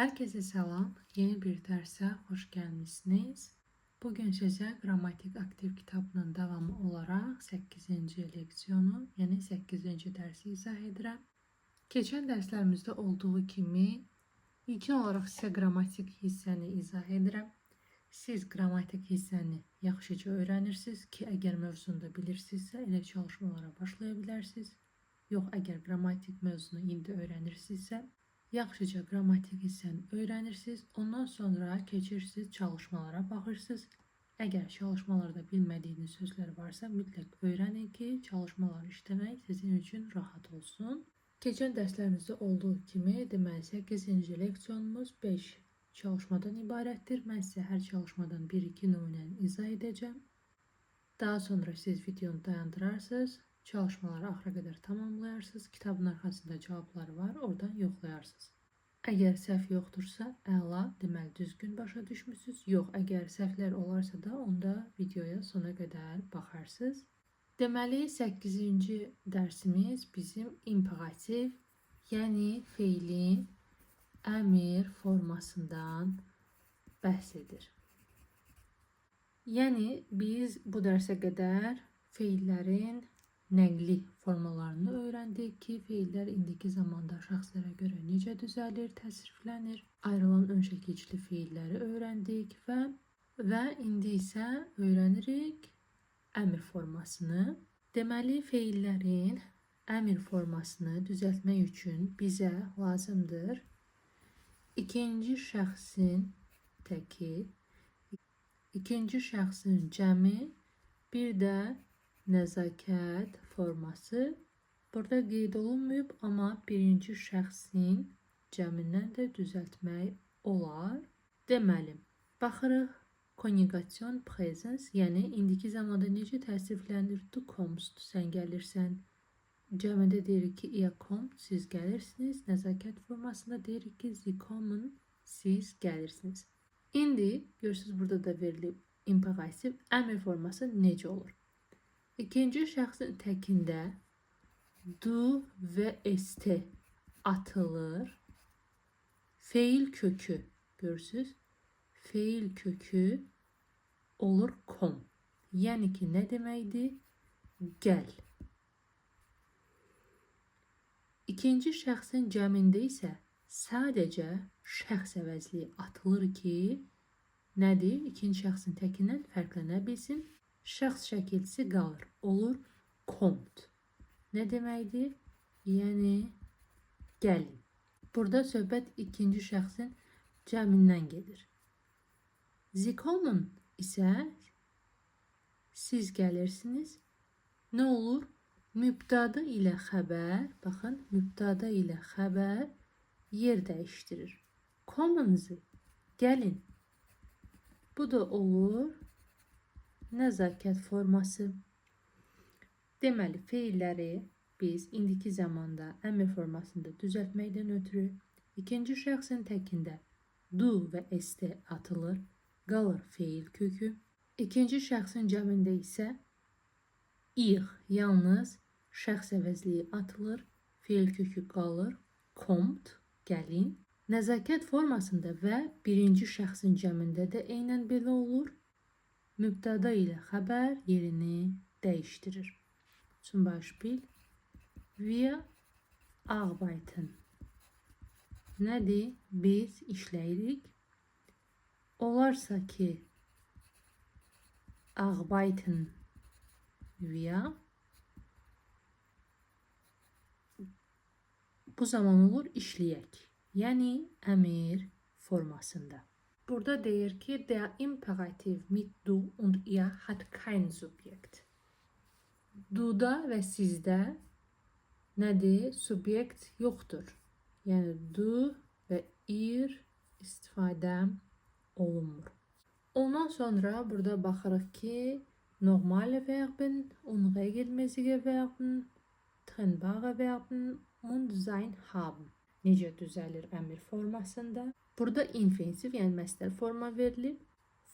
Herkese selam. Yeni bir derse hoş gelmişsiniz. Bugün size Gramatik Aktiv kitabının devamı olarak 8. leksiyonu, yani 8. dersi izah edirəm. Keçən dərslərimizdə olduğu kimi ilkin olaraq sizə qrammatik hissəni izah edirəm. Siz qrammatik hissəni yaxşıca öyrənirsiniz ki, əgər mövzunu da bilirsinizsə, elə çalışmalara başlaya bilərsiniz. Yox, əgər qrammatik mövzunu indi öyrənirsinizsə, yaxşıca qrammatik hissəni öyrənirsiniz. Ondan sonra keçirsiniz çalışmalara baxırsınız. Əgər çalışmalarda bilmədiyiniz sözlər varsa, mütləq öyrənin ki, çalışmaları işləmək sizin üçün rahat olsun. Keçən dərslərimizdə olduğu kimi, deməli 8-ci leksiyonumuz 5 çalışmadan ibarətdir. Mən sizə hər çalışmadan 1-2 nümunəni izah edəcəm. Daha sonra siz videonu dayandırarsınız. Çalışmaları axıra qədər tamamlayarsınız. Kitabın arxasında cavabları var, oradan yoxlayarsınız. Əgər səhv yoxdursa, əla, deməli düzgün başa düşmüsünüz. Yox, əgər səhvlər olarsa da onda videoya sona qədər baxarsınız. Deməli 8-ci dərsimiz bizim imperativ, yəni feilin əmr formasından bəhs edir. Yəni biz bu dərsə qədər feillərin nəqli formalarını öyrəndik ki, feillər indiki zamanda şəxslərə görə necə düzəlir, təsriflənir. Ayrılan ön şəkilli feilləri öyrəndik və indi isə öyrənirik əmr formasını. Deməli, feillərin əmr formasını düzəltmək üçün bizə lazımdır ikinci şəxsin təki, ikinci şəxsin cəmi, bir də nəzakət forması. Burada qeyd olunmayıb, amma birinci şəxsin cəmindən də düzəltmək olar. Deməli, baxırıq konjugasyon presens, yəni indiki zamanda necə təsriflənir? Du kommst, sən gəlirsən. Cəmində deyirik ki, ihr kommt, siz gəlirsiniz. Nəzakət formasında deyirik ki, sie kommen, siz gəlirsiniz. İndi görürsünüz, burada da verilib imperativ əmr forması necə olur? İkinci şəxsin təkində du və st atılır. Feil kökü, görürsünüz? Feil kökü olur kom. Yəni ki, nə deməkdir? Gəl. İkinci şəxsin cəmində isə sadəcə şəxs əvəzliyi atılır ki, nədir? İkinci şəxsin təkindən fərqlənə bilsin. Şəxs şəkilsi qalır. Olur kommt. Nə deməkdir? Yəni gəlin. Burada söhbət ikinci şəxsin cəmindən gedir. Sie kommen isə siz gəlirsiniz. Nə olur? Mübtada ilə xəbər, baxın, mübtada ilə xəbər yer dəyişdirir. Kommen Sie, gəlin. Bu da olur nəzakət forması. Deməli, feilləri biz indiki zamanda əmr formasında düzəltməkdən ötürü ikinci şəxsin təkində du və st atılır, qalır feil kökü. İkinci şəxsin cəmində isə ihr, yalnız şəxs əvəzliyi atılır, feil kökü qalır, kommt, gəlin. Nəzakət formasında və birinci şəxsin cəmində də eynən belə olur. Mübtada ilə xəbər yerini dəyişdirir. Zum Beispiel, wir arbeiten. Nədir? Biz işləyirik. Olarsa ki, arbeiten wir. Bu zaman olur işləyək. Yəni əmr formasında. Burada deyir ki, der Imperativ mit du und ihr hat kein Subjekt. Du'da və sizdə nədir? Subyekt yoxdur. Yəni du və ihr istifadə olunmur. Ondan sonra burada baxırıq ki, normale Verben, unregelmäßige Verben, trennbare Verben und sein haben. Necə düzəlir əmr formasında? Burada infinitiv, yəni məsdər forma verilib.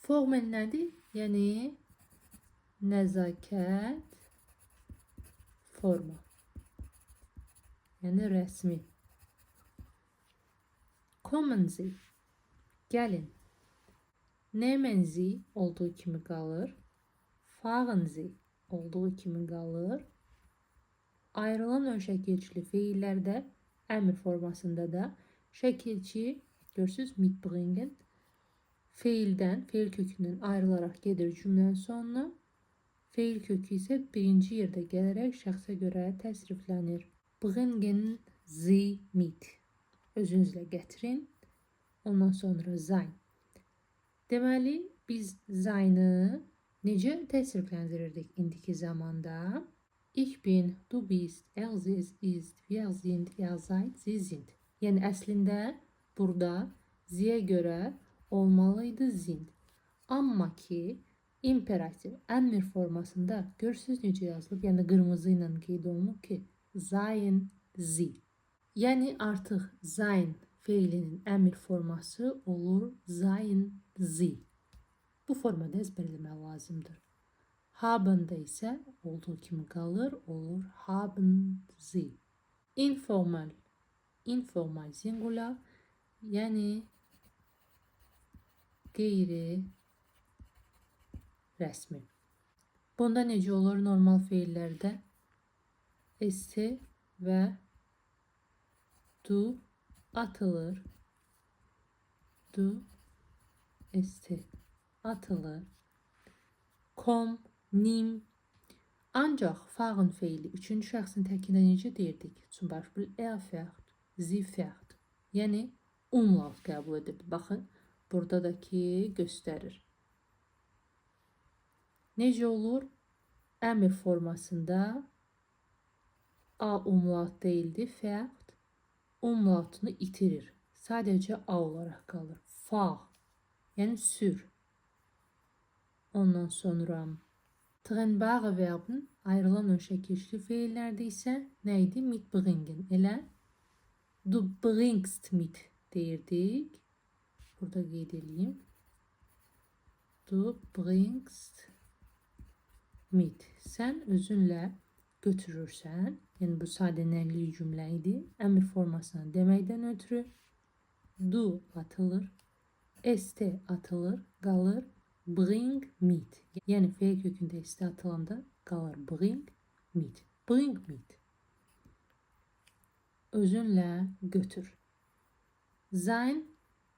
Formen nədir? Yəni nəzakət forma. Yəni rəsmi. Kommen Sie. Gəlin. Nehmen Sie olduğu kimi qalır. Fahren Sie olduğu kimi qalır. Ayrılan ön şəkilçili feillərdə əmr formasında da şəkilçi görürsüz mitbringen feildən, feil kökündən ayrılaraq gedir cümlənin sonuna. Feil kökü isə birinci yerdə gələrək şəxsə görə təsriflənir. Bringen Sie mit. Özünüzlə gətirin. Ondan sonra sein. Deməli, biz sein'ı necə təsrifləndirirdik indiki zamanda? Ich bin, du bist, er ist, wir sind, ihr seid, sie sind. Yəni əslində burada ziyə görə olmalıydı sind. Amma ki imperativ əmr formasında görürsüz necə yazılıb, yəni qırmızı ilə qeyd olunub ki seien sie. Yəni artıq sein feilinin əmr forması olur seien sie. Bu formada əzbərləmək lazımdır. Haben da ise olduğu kimi qalır, olur haben sie. Informal, informal singular, yani qeyri rəsmi. Bunda necə olur normal feillərdə? St və du atılır. Du, st atılır. Kom, nim. Ancaq fahren feili üçüncü şəxsin təkində necə deyirdik? Zum Beispiel er fährt, sie fährt. Yəni umlaut qəbul edirdi. Baxın, burada da ki göstərir. Necə olur? Əmr formasında a umlaut deyildi, fährt umlautunu itirir. Sadəcə a olaraq qalır. Fahr, yəni sür. Ondan sonra trennbare verben ayrılan ön şəkilçili feillərdə isə nə idi? Mitbringen. Elə du bringst mit deyirdik. Burada qeyd edeyim. Du bringst mit. Sən özünlə götürürsən. Yəni bu sadə nəqli cümlə idi. Əmr formasını deməkdən ötürü du atılır. St atılır, qalır. Bring mit. Yəni feil kökündə st atılanda qalır bring mit. Bring mit. Özünlə götür. Sein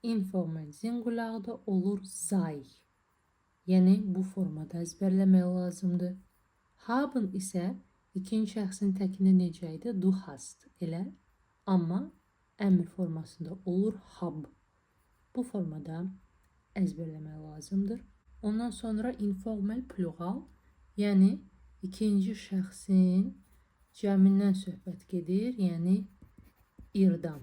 informal singularda olur sei. Yəni bu formada əzbərləmək lazımdır. Haben isə ikinci şəxsin təkində necə idi? Du hast. Elə. Amma əmr formasında olur hab. Bu formada əzbərləmək lazımdır. Ondan sonra informal plural, yəni ikinci şəxsin cəmindən söhbət gedir, yəni irdən.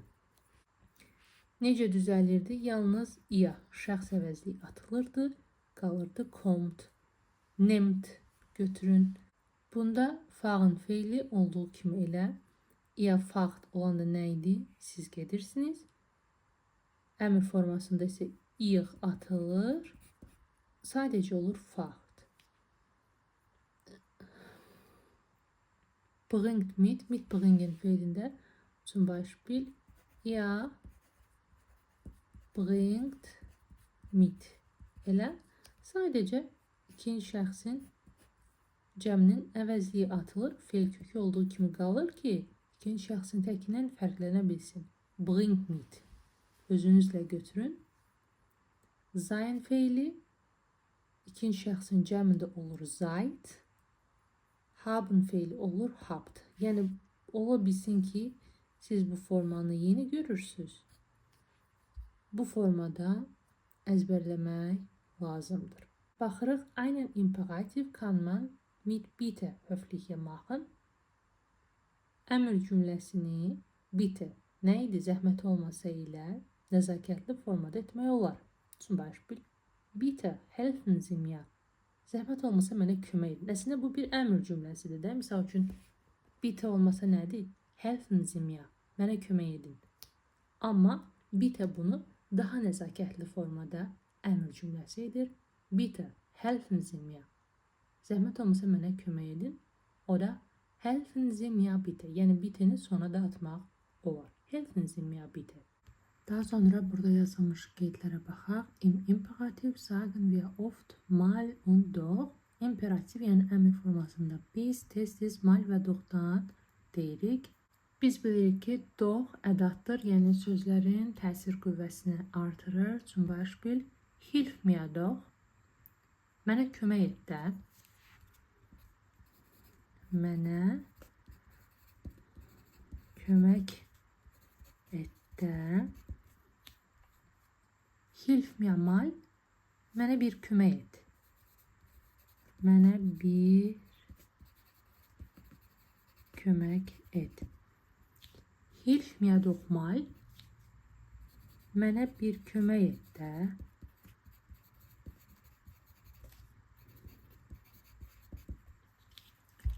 Necə düzəlirdi? Yalnız ia şəxs əvəzliyi atılırdı, qalırdı kommt, nimmt, götürün. Bunda fahren feili olduğu kimi elə ia fahrt olanda nə idi? Siz gedirsiniz. Əmr formasında isə ihr atılır. Sadəcə olur fahrt. Bringt mit, mitbringen feilində zum Beispiel er bringt mit. Elə sadəcə ikinci şəxsin cəminin əvəzliyi atılır. Feil kökü olduğu kimi qalır ki, ikinci şəxsin təkindən fərqlənə bilsin. Bringt mit. Özünüzlə götürün. Sein feili İkinci şəxsin cəmində olur seid. Haben feili olur habt. Yəni ola bilsin ki siz bu formanı yeni görürsünüz. Bu formada əzbərləmək lazımdır. Baxırıq, einen imperativ kann man mit bitte höfliche machen. Əmr cümləsini bitte nə idi? Zəhmət olmasa ilə nəzakətli formada etmək olar. Zum Beispiel bitte helfen Sie mir. Zəhmət olmasa mənə kömək edin. Əslində bu bir əmr cümləsidir də. Misal üçün bitte olmasa nədir? Helfen Sie mir. Mənə kömək edin. Amma bitte bunu daha nəzakətli formada əmr cümləsi edir. Bitte helfen Sie mir. Zəhmət olmasa mənə kömək edin. O da helfen Sie mir bitte. Yəni bitteni sona da atmaq olar. Helfen Sie mir bitte. Daha sonra burada yazılmış qeydlərə baxaq. Im Imperativ sagen wir oft mal und doch. İmperativ yəni əmr formasında biz tez-tez mal və doxdan deyirik. Biz bilirik ki, doch ədatdır, yəni sözlərin təsir qüvvəsini artırır. Zum Beispiel, hilf mir doch. Mənə kömək et də. Mənə kömək et də. Hilf mir mal. Mənə bir kömək et. Mənə bir kömək et. Hilf mir doch mal. Mənə bir kömək et də.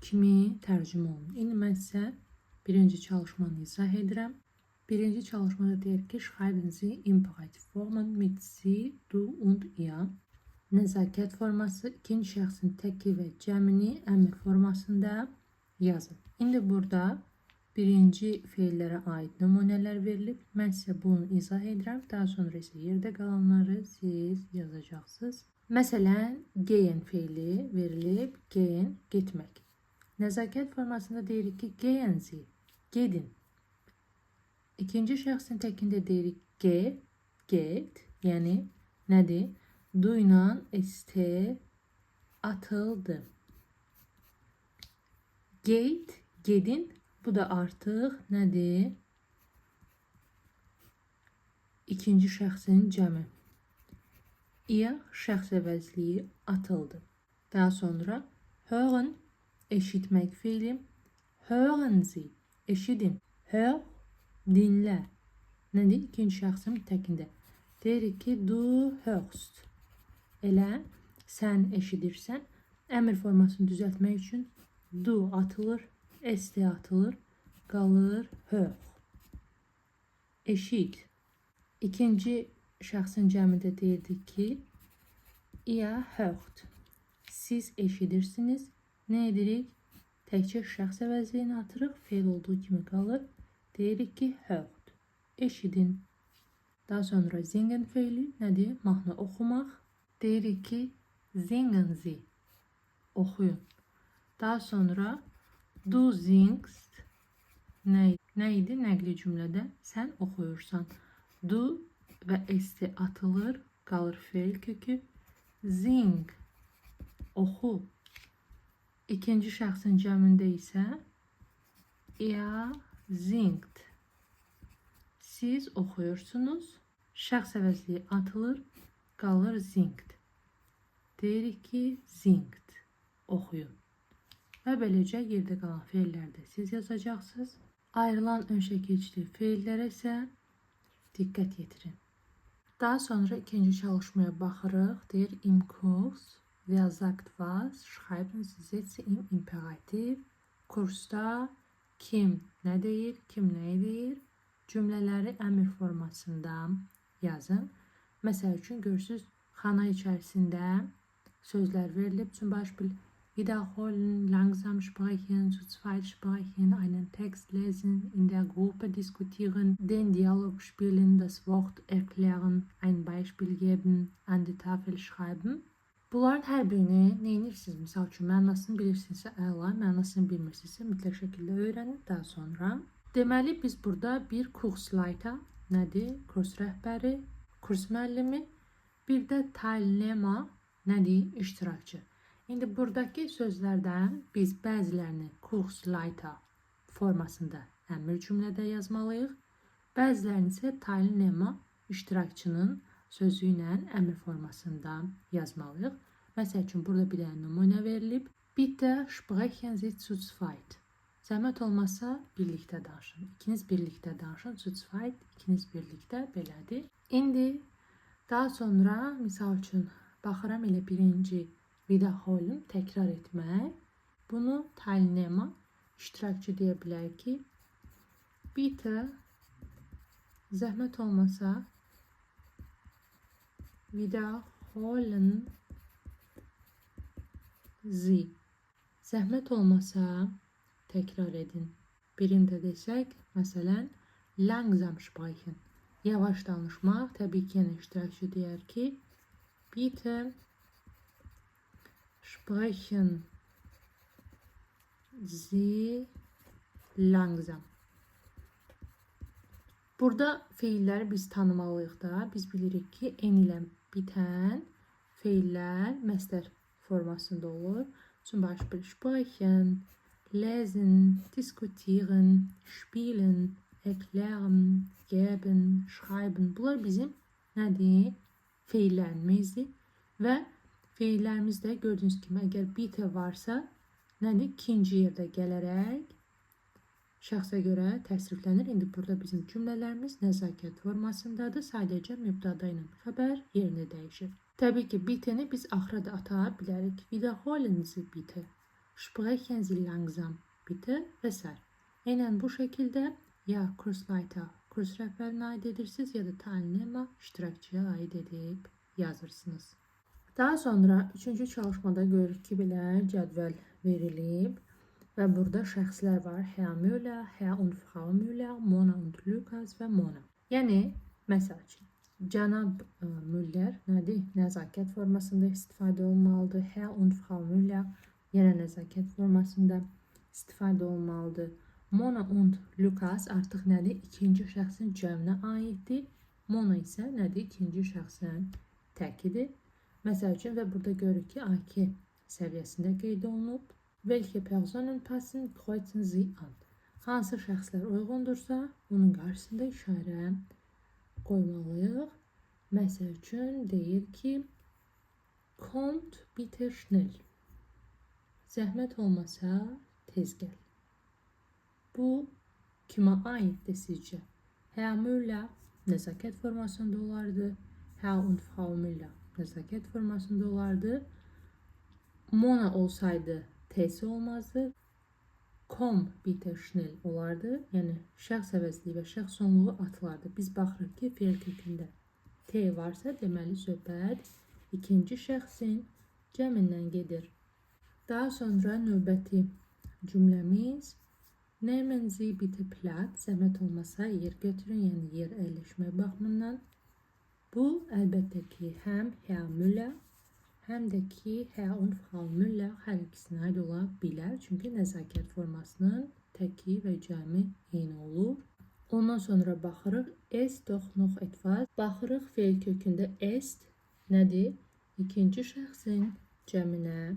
Kimi tərcümə olunur. İndi mən sizə birinci çalışmanı izah edirəm. Birinci çalışmada deyir ki, schreiben Sie imperativ formen mit Sie, du und ihr. Nəzakət forması ikinci şəxsin təki və cəmini əmr formasında yazın. İndi burada birinci feillərə aid nümunələr verilib. Mən sizə bunu izah edirəm. Daha sonra isə yerdə qalanları siz yazacaqsınız. Məsələn, gehen feili verilib. Gehen, getmək. Nəzakət formasında deyirik ki, gehen Sie, gedin. İkinci şəxsin təkində deyirik ge, get, yəni nədir? Du ilə st atıldı. Geht, gedin, bu da artıq nədir? İkinci şəxsin cəmi. İya şəxs əvəzliyi atıldı. Daha sonra hören, eşitmək feili. Hören Sie, eşidin. Hör, dinlə. Nədir? İkinci şəxsin təkində. Deyirik ki, du hörst. Elə sən eşidirsən. Əmr formasını düzəltmək üçün du atılır, st atılır, qalır hör. Eşit. İkinci şəxsin cəmində deyirdik ki, ihr hört. Siz eşidirsiniz. Nə edirik? Təkcə şəxs əvəzliyini atırıq. Feil olduğu kimi qalır. Deyirik ki, hört. Eşidin. Daha sonra singen feili nədir? Mahnı oxumaq. Deyirik ki, singen Sie. Oxuyun. Daha sonra du singst. Nə idi? Nəqli cümlədə sən oxuyursan. Du və st atılır. Qalır feil kökü. Sing. Oxu. İkinci şəxsin cəmində isə ihr singt. Siz oxuyursunuz. Şəxs əvəzliyi atılır. Qalır singt. Deyirik ki, singt. Oxuyun. Və beləcə yerdə qalan feillərdə siz yazacaqsınız. Ayrılan ön şəkilçili feillərə isə diqqət yetirin. Daha sonra ikinci çalışmaya baxırıq. Deyir, im Kurs, wer sagt was, schreiben Sie Sätze im Imperativ. Kursda kim nə deyir, kim nəyi deyir? Cümlələri əmr formasında yazın. Məsəl üçün, görürsünüz, xana içərisində sözlər verilib. Zum Beispiel, wiederholen, langsam sprechen, zu zweit sprechen, einen Text lesen, in der Gruppe diskutieren, den Dialog spielen, das Wort erklären, ein Beispiel geben, an die Tafel schreiben. Bunların hər birini neyinirsiniz? Misal üçün, mənasını bilirsinizsə əla, mənasını bilmirsinizsə mütləq şəkildə öyrənin. Daha sonra, deməli, biz burada bir kurslayta, nədir? Kurs rəhbəri, kurs müəllimi, bir də teilnehmer, nədir? İştirakçı. İndi buradakı sözlərdən biz bəzilərini kurslayta formasında əmr cümlədə yazmalıyıq. Bəzilərini isə teilnehmer, iştirakçının sözü ilə əmr formasında yazmalıyıq. Məsəl üçün, burada bir dənə nümunə verilib. Bitte sprechen Sie zu zweit. Zəhmət olmasa birlikdə danışın. İkiniz birlikdə danışın. Zu zweit, ikiniz birlikdə belədir. İndi daha sonra, misal üçün, baxıram elə birinci wiederholen, təkrar etmək. Bunu teilnehmer, iştirakçı deyə bilər ki, bitte, zəhmət olmasa, wiederholen Sie. Zəhmət olmasa təkrar edin. Birində desək, məsələn, langsam sprechen. Yavaş danışmaq. Təbii ki, yenə iştirakçı deyər ki, bitte sprechen Sie langsam. Burada feilləri biz tanımalıyıq da. Biz bilirik ki, en ilə bitən feillər məstər formasında olur. Zum Beispiel sprechen, lesen, diskutieren, spielen, erklären, geben, schreiben. Bunlar bizim nədir? Feillərimizdir. Və feillərimizdə gördüyünüz kimi, əgər bitte varsa, nədir? İkinci yerdə gələrək şəxsə görə təsriflənir. İndi burada bizim cümlələrimiz nəzakət formasındadır. Sadəcə mübtada ilə xəbər yerini dəyişir. Təbii ki, bitte-ni biz axıra da ata bilərik. Wiederholen Sie bitte. Sprechen Sie langsam bitte və s. Eynən bu şəkildə ya Kursleiter, kurs rəhbərinə aid edirsiniz, ya da Teilnehmer, iştirakçıya aid edib yazırsınız. Daha sonra 3-cü çalışmada görürük ki, belə cədvəl verilib. Və burada şəxslər var. Herr Müller, Herr und Frau Müller, Mona und Lukas və Mona. Yəni, məsəl üçün, cənab Müller nədir? Nəzakət formasında istifadə olmalıdır. Herr und Frau Müller yenə nəzakət formasında istifadə olmalıdır. Mona und Lukas artıq nədir? İkinci şəxsin cəminə aiddir. Mona isə nədir? İkinci şəxsin təkidir. Məsəl üçün, və burada görürük ki, A2 səviyyəsində qeyd olunub. Welche Personen passen, kreuzen Sie an. Hansı şəxslər uyğundursa, onun qarşısında işarə qoymalıyıq. Məsəl üçün, deyir ki, kommt bitte schnell. Zəhmət olmasa, tez gəl. Bu, kimə aiddir sizcə? Herr Müller nəzakət formasında olardı. Herr und Frau Müller nəzakət formasında olardı. Mona olsaydı, T'si olmazdı. Kom bitte schnell olardı. Yəni, şəxs əvəzliyi və şəxs sonluğu atılardı. Biz baxırıq ki, fe'l kökündə T varsa, deməli söhbət ikinci şəxsin cəmindən gedir. Daha sonra növbəti cümləmiz Nehmen Sie bitte Platz. Zəhmət olmasa yer götürün, yəni yer əyləşmə baxımından. Bu, əlbəttə ki, həm Herr Müller, həm də ki, Herr und Frau Müller hər ikisinə aid ola bilər. Çünki nəzakət formasının təki və cəmi eyni olur. Ondan sonra baxırıq, ist doch noch etwas. Baxırıq, fe'l kökündə ist nədir? İkinci şəxsin cəminə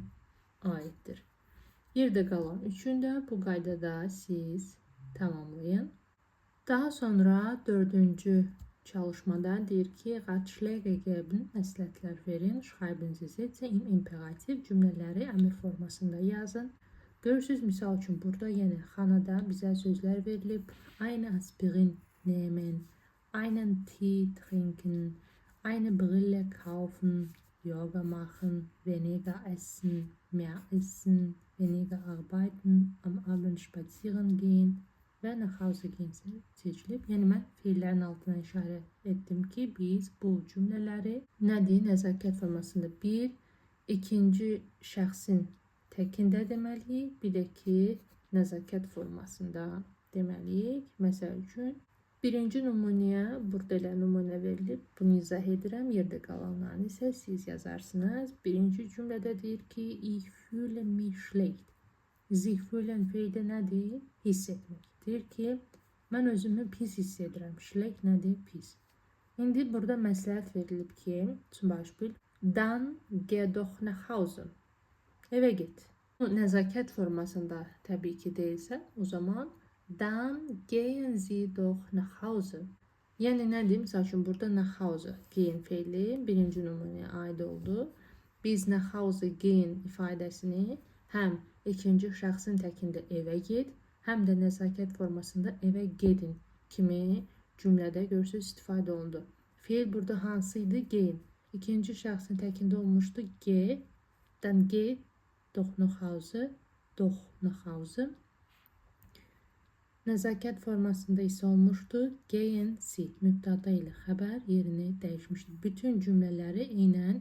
aiddir. Yerdə qalan üçündə bu qaydada siz tamamlayın. Daha sonra 4-cü çalışmada deyir ki, Ratschläge geben, məsləhətlər verin, schreiben Sie Sätze im imperativ, cümlələri əmr formasında yazın. Görürsünüz, misal üçün, burada yenə xanada bizə sözlər verilib. Eine Aspirin nehmen, einen Tee trinken, eine Brille kaufen, Yoga machen, weniger essen, mehr essen, weniger arbeiten, am Abend spazieren gehen və nach Hause gehen seçilib. Yəni, mən feillərin altına işarə etdim ki, biz bu cümlələri nədir? Nəzakət formasında bir, ikinci şəxsin təkində deməliyik, bir də ki, nəzakət formasında deməliyik. Məsəl üçün, birinci nümunəyə, burada elə nümunə verilib, bunu izah edirəm, yerdə qalanlarını isə siz yazarsınız. Birinci cümlədə deyir ki, ich fühle mich schlecht. Sich fühlen feildə nədir? Hiss etmək. Deyir ki, mən özümü pis hiss edirəm. Schlecht nədir? Pis. İndi burada məsləhət verilib ki, zum Beispiel, dann geh doch nach Hause. Evə get. Nəzakət formasında təbii ki deyilsə, o zaman dann gehen Sie doch nach Hause. Yəni nədir? Misal üçün, burada nach Hause gehen feili birinci nümunəyə aid oldu. Biz nach Hause gehen ifadəsini həm ikinci şəxsin təkində evə get, həm də nəzakət formasında evə gedin kimi cümlədə görürsünüz istifadə olundu. Feil burada hansıydı? Gehen. İkinci şəxsin təkində olmuşdu. Ge, dann geh doch nach Hause, doch nach Hause. Nəzakət formasında isə olmuşdu. Gehen Sie. Mübtada ilə xəbər yerini dəyişmişdi. Bütün cümlələri eynən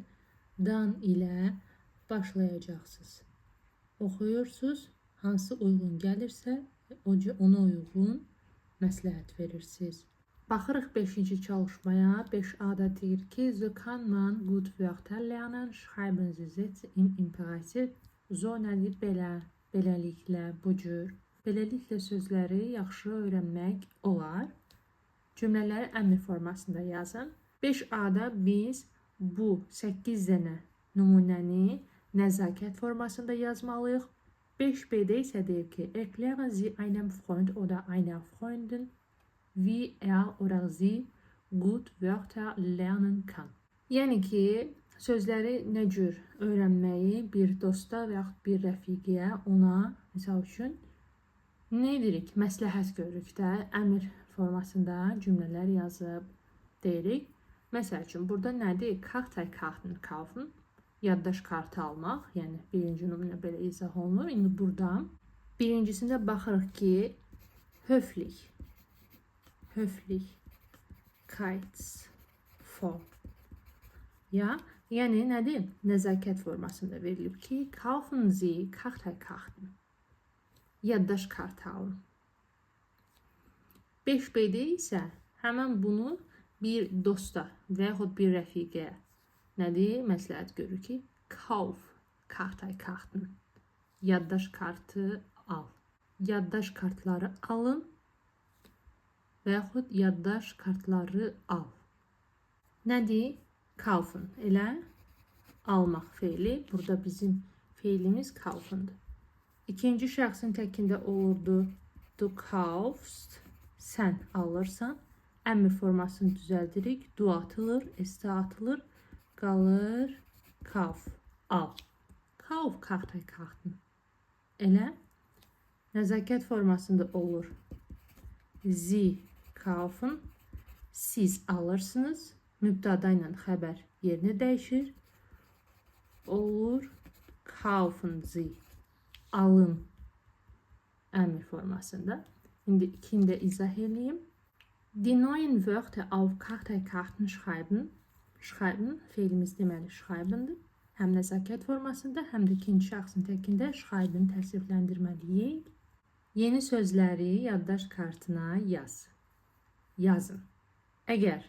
dan ilə başlayacaqsınız. Oxuyursunuz. Hansı uyğun gəlirsə, ona uyğun məsləhət verirsiniz. Baxırıq 5-ci çalışmaya. 5A-da deyir ki, Sie kann man gut Wörter lernen, schreiben Sie Sätze im Imperativ. So nədir? Beləliklə sözləri yaxşı öyrənmək olar. Cümlələri əmr formasında yazın. 5A-da biz bu 8 dənə nümunəni nəzakət formasında yazmalıyıq. 5B-də isə deyir ki, erklären Sie einem Freund oder einer Freundin, wie oder sie gut Wörter lernen kann. Yəni ki, sözləri nə cür öyrənməyi bir dosta və yaxud bir rəfiqiyə ona, misal üçün, nə edirik? Məsləhət görürük də, əmr formasında cümlələr yazıb deyirik. Məsəl üçün, burada nədir? Kartaykarten kaufen, yaddaş kartı almaq, yəni birinci nümunə belə izah olunur. İndi burada birincisində baxırıq ki, Höflichkeitsform. Yəni nədir? Nəzakət formasında verilib ki, kaufen Sie Kartaykarten. Yaddaş kartı alın. 5B-də isə həmən bunu bir dosta və yaxud bir rəfiqəyə nədir? Məsləhət görür ki, kauf Kartaykarten. Yaddaş kartı al. Yaddaş kartları alın və yaxud yaddaş kartları al. Nədir? Kaufen. Elə almaq feili. Burada bizim feilimiz kaufendir. İkinci şəxsin təkində olurdu. Du kaufst. Sən alırsan. Əmr formasını düzəldirik. Du atılır, st atılır. Qalır kauf. Al. Kauf Kartaykarten. Elə nəzakət formasında olur. Sie kaufen. Siz alırsınız. Mübtada ilə xəbər yerini dəyişir. Olur. Kaufen Sie. Alın. Əmr formasında. İndi ikini də izah edeyim. Die neuen Wörter auf Kartaykarten schreiben. Schreiben, feilimiz deməli schreibendir. Həm nəzakət formasında, həm də ikinci şəxsin təkində schreiben təsrifləndirməliyik. Yeni sözləri yaddaş kartına yaz. Yazın. Əgər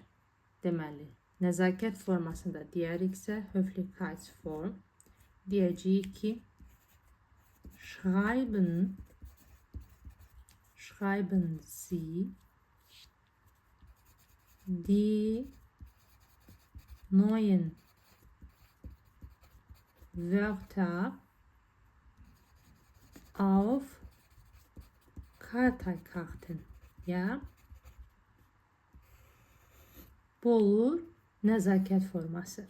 deməli nəzakət formasında deyəriksə Höflichkeitsform, deyəcəyik ki, schreiben Sie die neuen Wörter auf Kartaykarten. Ya. Bu olur nəzakət forması.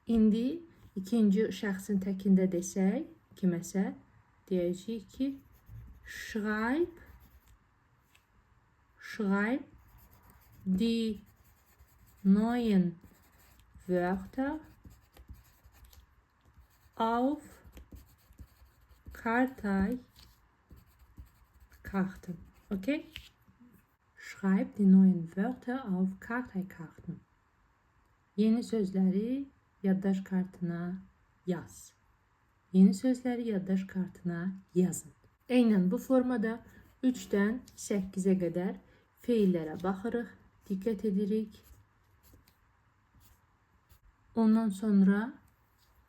İndi ikinci şəxsin təkində desək, kiməsə deyəcəyik ki, schreib die neuen Wörter auf Kartaykarten. Okay? Schreib die neuen Wörter auf Kartaykarten. Yeni sözləri yaddaş kartına yaz. Yeni sözləri yaddaş kartına yazın. Eynən bu formada 3-dən 8-ə qədər feillərə baxırıq, diqqət edirik. Ondan sonra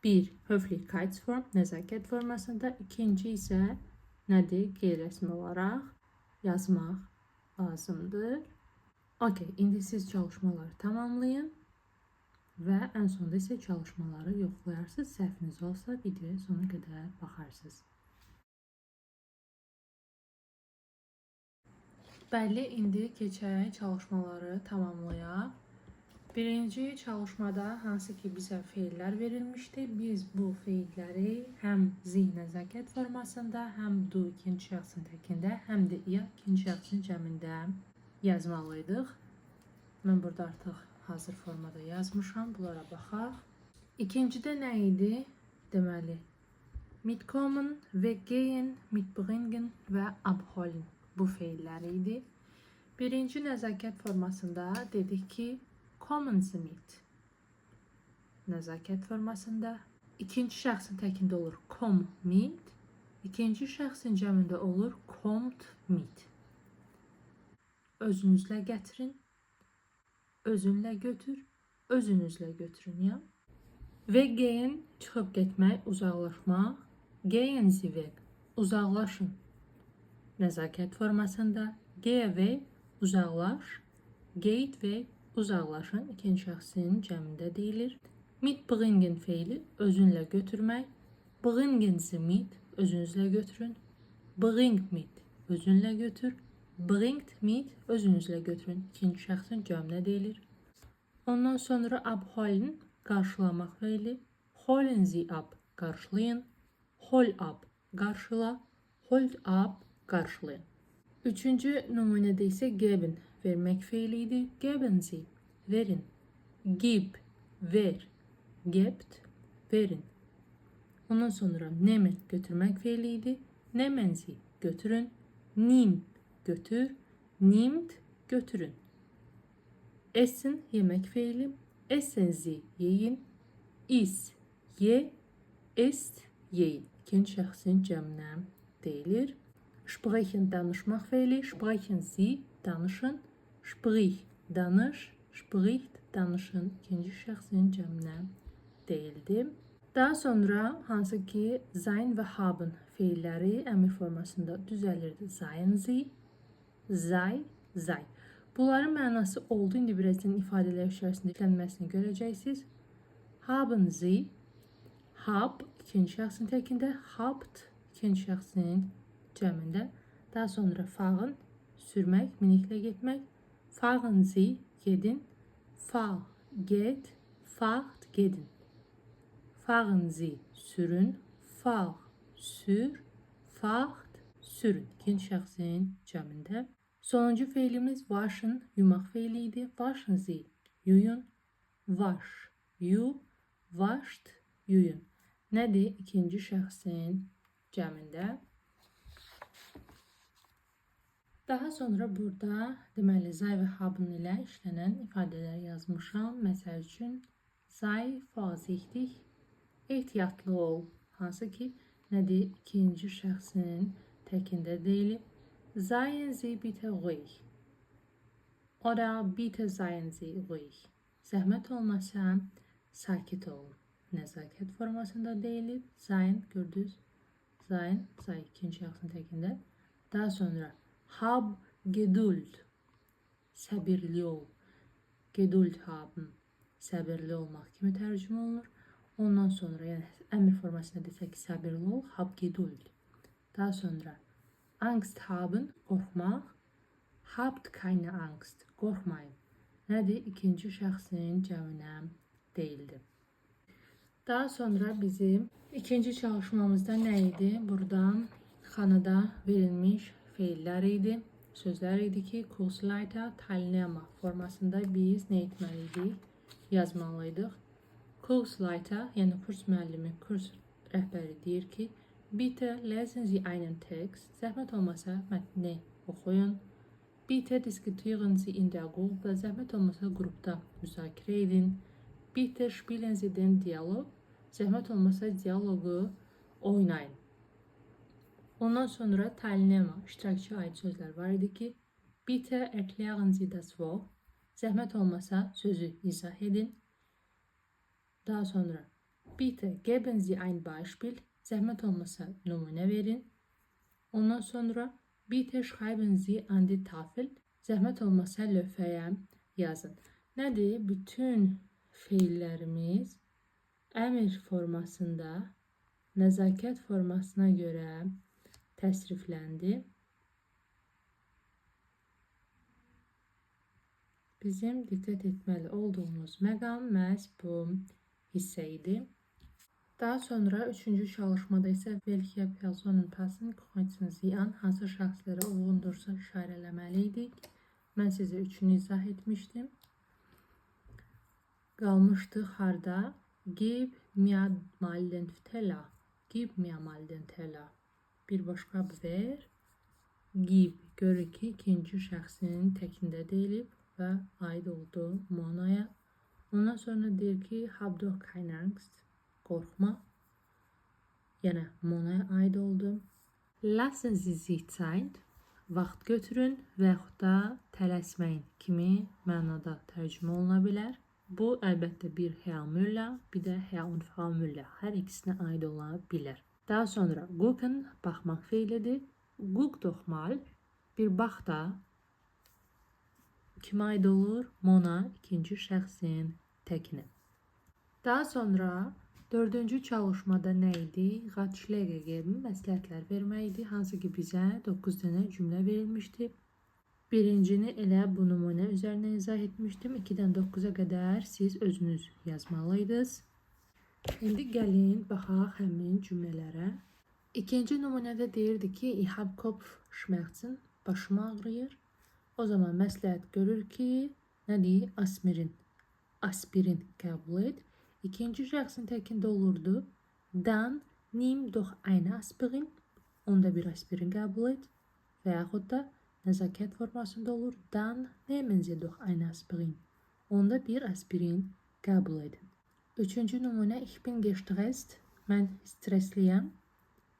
1. Höflichkeitsform, nəzakət formasında, ikinci isə nədir? Qeyri-rəsmi olaraq yazmaq lazımdır. Okey, indi siz çalışmaları tamamlayın və ən sonunda isə çalışmaları yoxlayarsınız. Səhviniz olsa videoya sona qədər baxarsınız. Bəli, indi keçək çalışmaları tamamlayaq. Birinci çalışmada hansı ki bizə feillər verilmişdi. Biz bu feilləri həm zi nəzakət formasında, həm du ikinci şəxsin təkində, həm də ya ikinci şəxsin cəmində yazmalıydıq. Mən burada artıq hazır formada yazmışam. Bunlara baxaq. İkincidə nə idi? Deməli, mitkommen, weggehen, mitbringen və abholen. Bu feillər idi. Birinci nəzakət formasında dedik ki, kommen Sie mit. Nəzakət formasında. İkinci şəxsin təkində olur komm mit. İkinci şəxsin cəmində olur kommt mit. Özünüzlə gətirin. özünlə götür, özünüzlə götürün ya. Və gehen çıxıb getmək, uzaqlaşmaq. Gehen Sie weg, uzaqlaşın. Nəzakət formasında gehe weg, uzaqlaş. Geht weg, uzaqlaşın. İkinci şəxsin cəmində deyilir. Mitbringen feili özünlə götürmək. Bringen Sie mit, özünüzlə götürün. Bringt mit, özünlə götür. Bringt mit, özünüzlə götürün. İkinci şəxsin cəminə deyilir. Ondan sonra abholen, qarşılamaq feili. Holen Sie ab, qarşılayın. Hol ab, qarşıla. Hold ab, qarşılayın. Üçüncü nümunədə isə geben, vermək feili idi. Geben Sie, verin. Gib, ver. Gebt, verin. Ondan sonra nehmen, götürmək feili idi. Nehmen Sie, götürün. Nimm, götür. Nimmt, götürün. Essen, yemek feili. Essen Sie, yeyin. Is, ye. Est, yeyin. İkinci şəxsin cəminə deyilir. Sprechen, danışmaq feili. Sprechen Sie, danışın. Sprich, danış. Spricht, danışın. İkinci şəxsin cəminə deyildi. Daha sonra hansı ki sein və haben feilləri əmr formasında düzəlirdi. Seien Sie, sei, sei. Bunların mənası oldu. İndi birazdan ifadələr içərisində işlənməsini görəcəksiniz. Haben Sie, hab ikinci şəxsin təkində, habt ikinci şəxsin cəmində. Daha sonra fahren, sürmək, miniklə getmək. Fahren Sie, gedin. Fahr, get. Fahrt, gedin. Fahren Sie, sürün. Fahr, sür. Fahrt, sürün. İkinci şəxsin cəmində. Sonuncu feilimiz waschen, yumaq feili idi. Waschen Sie, yuyun. Wasch, yu. Wascht, yuyun. Nədir? İkinci şəxsin cəmində. Daha sonra burada deməli sei və haben ilə işlənən ifadələr yazmışam. Məsəl üçün sei vorsichtig, ehtiyatlı ol. Hansı ki nədir? İkinci şəxsin təkində deyilib. Seien Sie bitte ruhig. Oder bitte seien Sie ruhig. Zəhmət olmasa sakit olun. Nəzakət formasında deyilib. Sein, gördünüz. Sein, say ikinci şəxsin təkində. Daha sonra hab geduld. Səbirli ol. Geduld haben. Səbirli olmaq kimi tərcümə olunur. Ondan sonra yəni əmr formasında desək ki, səbirli ol. Hab geduld. Daha sonra Angst haben, qorxmaq. Habt keine Angst, qorxmayın. Nədir? İkinci şəxsin cəminə deyildi. Daha sonra bizim ikinci çalışmamızda nə idi? Buradan xanada verilmiş feillər idi. Sözlər idi ki, Kursleiter, Teilnehmer formasında biz nə etməliydik? Yazmalıydıq. Kursleiter, yəni kurs müəllimi, kurs rəhbəri deyir ki, bitte lesen Sie einen Text. Zəhmət olmasa mətni oxuyun. Bitte diskutieren Sie in der Gruppe. Zəhmət olmasa qrupda müzakirə edin. Bitte spielen Sie den Dialog. Zəhmət olmasa dialogu oynayın. Ondan sonra Teilnehmer, iştirakçı aid sözlər var idi ki, bitte erklären Sie das Wort. Zəhmət olmasa sözü izah edin. Daha sonra bitte geben Sie ein Beispiel. Zəhmət olmasa nümunə verin. Ondan sonra bitte schreiben Sie an die Tafel. Zəhmət olmasa lövhəyə yazın. Nədir? Bütün feillərimiz əmr formasında nəzakət formasına görə təsrifləndi. Bizim diqqət etməli olduğumuz məqam məhz bu hissə idi. Daha sonra üçüncü çalışmada isə welche Personen passen könnten Sie an, hansı şəxslərə uyğundursa işarələməliydik. Mən sizə üçünü izah etmişdim. Qalmışdıq harda? Gib mir mal den Teller. Gib mir mal den Teller. Bir başqa ver. Gib. Görür ki, ikinci şəxsin təkində deyilib və aid oldu monaya. Ondan sonra deyir ki, hab doch keine Angst. Qorxma. Yəni monaya aid oldu. Lassen Sie sich Zeit. vaxt götürün və yaxud da tələsməyin kimi mənada tərcümə oluna bilər. Bu əlbəttə bir Heamüller, bir də Herr hər ikisinə aid ola bilər. Daha sonra gucken baxmaq feilidir. Guck doch mal bir bax da kimə aid olur? Mona ikinci şəxsin təkinə. Daha sonra dördüncü çalışmada nə idi? Ratschläge geben, məsləhətlər vermək idi. Hansı ki bizə 9 dənə cümlə verilmişdi. Birincini elə bu nümunə üzərinə izah etmişdim. 2-dən 9-a qədər siz özünüz yazmalıydınız. İndi gəlin baxaq həmin cümlələrə. İkinci nümunədə deyirdi ki, ich hab Kopfschmerzen, başım ağrıyır. O zaman məsləhət görür ki, nə deyir? Aspirin qəbul et. İkinci şəxsin təkində olurdu. Dann nimm doch eine Aspirin. Onda bir aspirin qəbul et. Və yaxud da nəzakət formasında olur. Dann nehmen Sie doch eine Aspirin. Onda bir aspirin qəbul edin. Üçüncü nümunə, ich bin gestresst. Mən stressliyəm.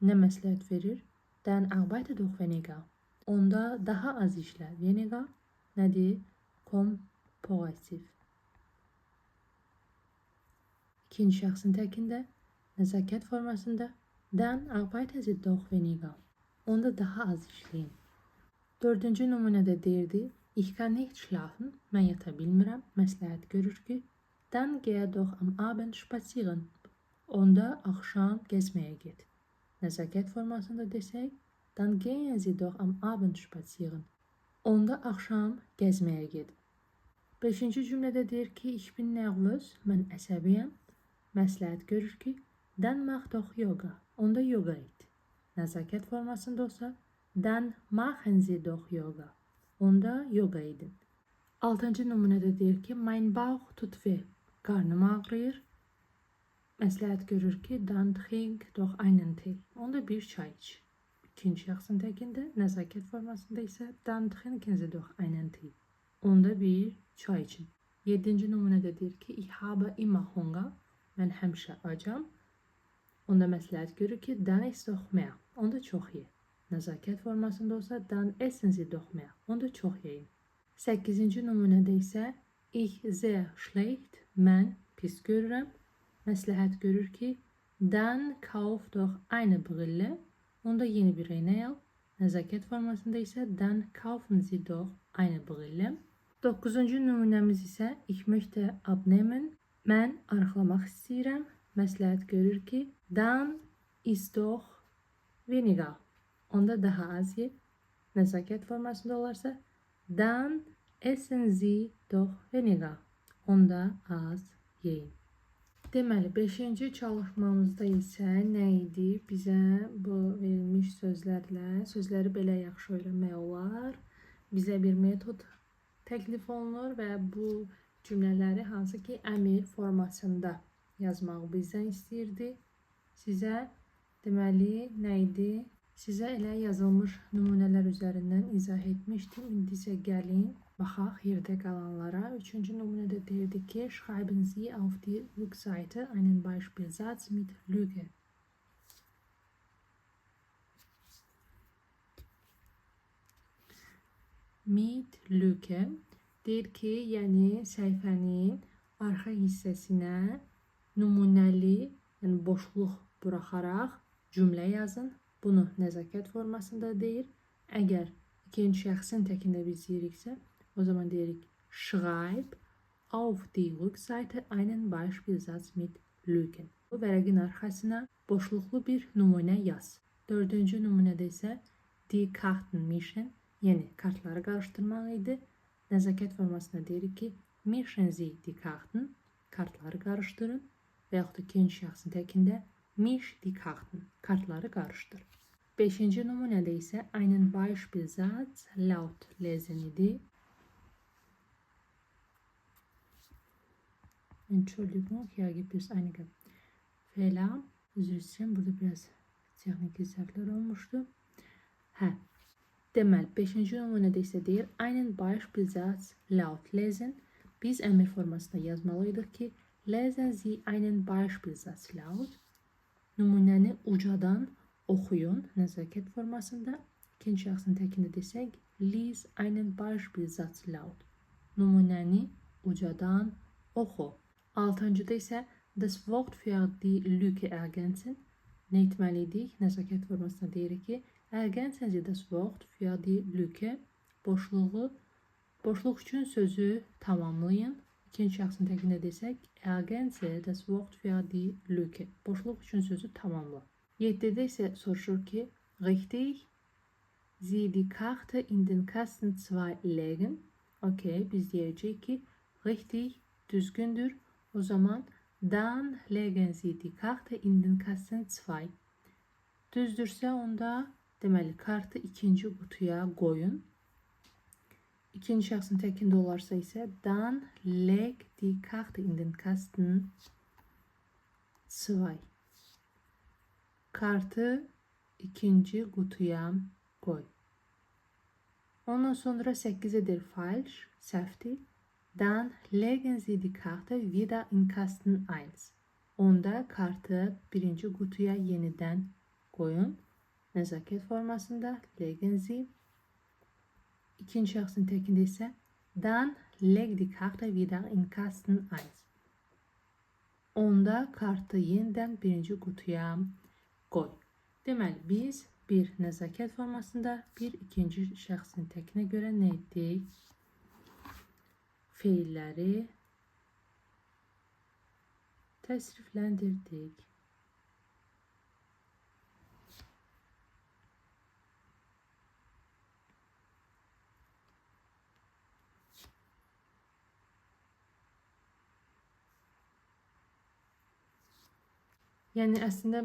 Nə məsləhət verir? Dann arbeite doch weniger. Onda daha az işlə. Weniger nədir? Komparativ. İkinci şəxsin təkində nəzakət formasında dann arbeite Sie doch weniger. Onda daha az işləyin. Dördüncü nümunədə deyirdi, ich kann nicht schlafen, mən yata bilmirəm, məsləhət görür ki, dann gehe doch am Abend spazieren. Onda axşam gəzməyə get. Nəzakət formasında desək, dann gehen Sie doch am Abend spazieren. Onda axşam gəzməyə get. Beşinci cümlədə deyir ki, ich bin nervös, mən əsəbiyəm. Məsləhət görür ki, dann mach doch yoga. Onda yoga et. Nəzakət formasında olsa, dann machen Sie doch yoga. Onda yoga edin. Altıncı nümunədə deyir ki, mein Bauch tut weh. Qarnım ağrıyır. Məsləhət görür ki, dann trink doch einen Tee. Onda bir çay iç. İkinci şəxsin təkində, nəzakət formasında isə dann trinken Sie doch einen Tee. Onda bir çay için. Yedinci nümunədə deyir ki, ich habe immer Hunger. Mən həmişə acam. Onda məsləhət görür ki, dann isst doch mehr. Onda çox ye. Nəzakət formasında olsa, dann essen Sie doch mehr. Onda çox yeyin. 8-ci nümunədə isə ich sehe schlecht. Mən pis görürəm. Məsləhət görür ki, dann kauf doch eine Brille. Onda yeni bir eynək al. Nəzakət formasında isə dann kaufen Sie doch eine Brille. 9-cu nümunəmiz isə ich möchte abnehmen. Mən arıqlamaq istəyirəm. Məsləhət görür ki, dann isst doch weniger. Onda daha az ye. Nəzakət formasında olarsa, dann essen Sie doch weniger. Onda az yeyin. Deməli, 5-ci çalışmamızda isə nə idi? Bizə bu verilmiş sözləri belə yaxşı öyrənmək olar. Bizə bir metod təklif olunur və bu cümlələri hansı ki əmr formasında yazmağı bizdən istəyirdi. Sizə deməli nə idi? Sizə elə yazılmış nümunələr üzərindən izah etmişdim. İndi isə gəlin baxaq yerdə qalanlara. Üçüncü nümunədə deyirdi ki, schreiben Sie auf die Rückseite einen Beispielsatz mit Lüge. Mit Lüge deyir ki, yəni səhifənin arxa hissəsinə nümunəli, yəni boşluq buraxaraq cümlə yazın. Bunu nəzakət formasında deyir. Əgər ikinci şəxsin təkində biz deyiriksə, o zaman deyirik, schreib auf die Rückseite einen Beispielsatz mit Lügen. Bu vərəqin arxasına boşluqlu bir nümunə yaz. Dördüncü nümunədə isə die Karten mischen, yəni kartları qarışdırmaq idi. Nəzakət formasında deyirik ki, mischen Sie die Karten, kartları qarışdırın və yaxud da ikinci şəxsin təkində misch die Karten, kartları qarışdır. 5-ci nümunədə isə einen Beispielsatz laut lesen idi. Entschuldigung, hier gibt es einige Fehler. Üzr istəyirəm, burada biraz texniki səhvlər olmuşdu. Deməli, 5-ci nümunədə isə deyir, einen Beispielsatz laut lesen. Biz əmr formasında yazmalıydıq ki, lesen Sie einen Beispielsatz laut. Nümunəni ucadan oxuyun nəzakət formasında. İkinci şəxsin təkində desək, lies einen Beispielsatz laut. Nümunəni ucadan oxu. Altıncıda isə das Wort für die Lücke ergänzen. Nə etməliydik? Nəzakət formasına deyirik ki, ergänzen Sie das Wort für die Lücke. Boşluq üçün sözü tamamlayın. İkinci şəxsin təkində desək, ergänze das Wort für die Lücke. Boşluq üçün sözü tamamla. 7-də isə soruşur ki, richtig Sie die Karte in den Kasten 2 legen. Okey, biz deyəcəyik ki, richtig düzgündür. O zaman dann legen Sie die Karte in den Kasten 2. Düzdürsə onda deməli kartı ikinci qutuya qoyun. İkinci şəxsin təkində olarsa isə dann leg die Karte in den Kasten 2. Kartı ikinci qutuya qoy. Ondan sonra 8-dir falsch, səhvdir. Dann legen Sie die Karte wieder in Kasten 1. Onda kartı birinci qutuya yenidən qoyun. Nəzakət formasında legen Sie. İkinci şəxsin təkində isə dann leg die Karte wieder in Kasten 1. Onda kartı yenidən birinci qutuya qoy. Deməli, biz bir nəzakət formasında, bir ikinci şəxsin təkinə görə nə etdik? Feilləri təsrifləndirdik. Yəni əslində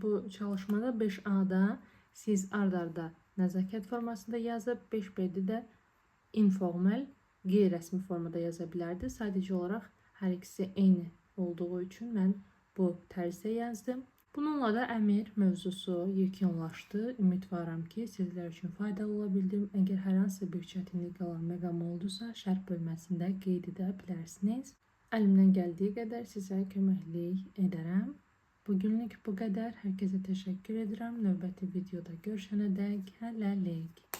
bu çalışmada 5A-da siz ard-arda nəzakət formasında yazıb, 5B-də də informal, qeyri-rəsmi formada yaza bilərdi. Sadəcə olaraq hər ikisi eyni olduğu üçün mən bu tərzdə yazdım. Bununla da əmir mövzusu yekunlaşdı. Ümidvaram ki, sizlər üçün faydalı ola bildim. Əgər hər hansı bir çətinlik qalan məqam oldusa, şərh bölməsində qeyd edə bilərsiniz. Əlimdən gəldiyi qədər sizə köməklik edərəm. Bugünlük bu qədər. Hər kəsə təşəkkür edirəm. Növbəti videoda görüşənədək hələlik.